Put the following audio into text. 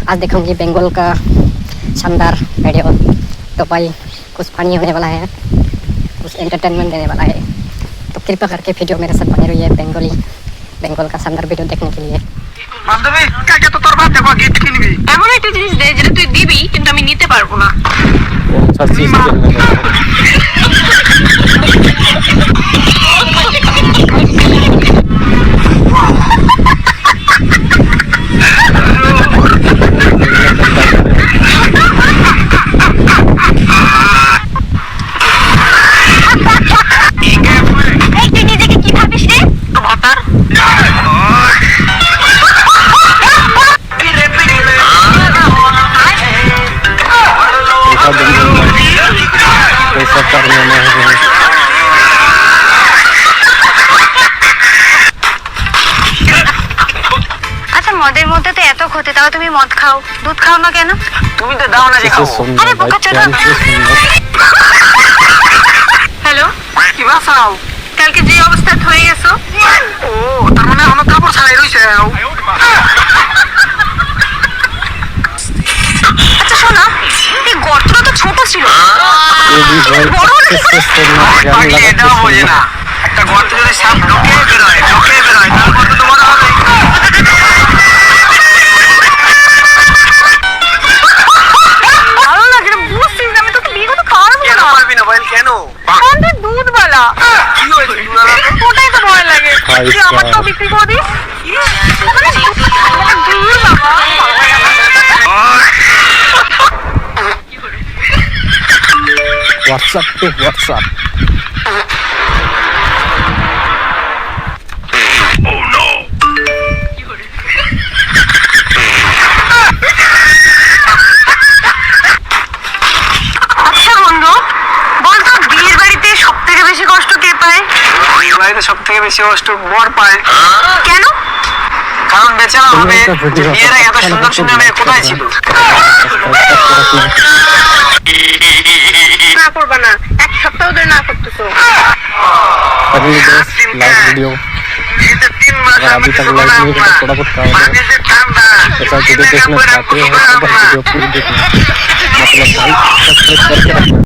आज दिखाऊंगी बंगाल का शानदार वीडियो। तो भाई कुछ फनी होने वाला है, कुछ एंटरटेनमेंट देने वाला है, तो कृपया करके वीडियो मेरे साथ बने रहिए बंगाल का शानदार वीडियो देखने के लिए। বান্ধবী কাকে তো তোর বাপ দেখো গিফট কিনবি এমন একটা জিনিস দে যেটা তুই দিবি কিন্তু আমি নিতে পারবো না। তুই নিজেকে কি ভাবিস রে? তো ভাতার আচ্ছা মদের মধ্যে তো এত ক্ষতি, তাও তুমি মদ খাও, দুধ খাও না কেন? তুমি তো দাও না যে খাও। আরে বোকাচোদা। হ্যালো, কি বাসাও? কালকে যে অবস্থা হয়ে গেছো, ও তার মানে আমার কাপড় ছাড়াই রইছে। আচ্ছা শোনো, এই গর্তটা তো ছোট ছিল, বড় পাগলি এটাও বোঝে না। একটা গর্ত যদি সাপ ঢোকে বেরোয় তার গর্ত তো বড় হবে। ভালো লাগে না, বুঝছিস আমি তোকে বিয়ে করতে পারবো কেন না। পারবি না বল? কেন? আমাদের দুধওয়ালা, কি হয়েছে দুলাভাই? ওটাই তো ভয় লাগে। তুই আমারটাও বিক্রি করে দিস। মানে দূর বাবা। WhatsApp to WhatsApp. আচ্ছা বন্ধু, বলতো বিয়ের বাড়িতে সব থেকে বেশি কষ্ট কে পায়? এই বাড়িতে সব থেকে বেশি কষ্ট বর পায়। কেন? কারণ বেচারা ভাবে যে বিয়ের আগে এত সুন্দর সুন্দর মেয়ে কোথায় ছিল। না করবা না, এক সপ্তাহ ধরে না করতেছো। Finally guys, last video. শীতের 3 মাস अगर আমি अभी तक কিছু लाइक বললাম नहीं না। किया तो थोड़ा बहुत काम পানি যে ঠান্ডা ऐसा वीडियो देखना चाहते हो तो बस वीडियो पूरी देखना, मतलब लाइक सब्सक्राइब करके रखना।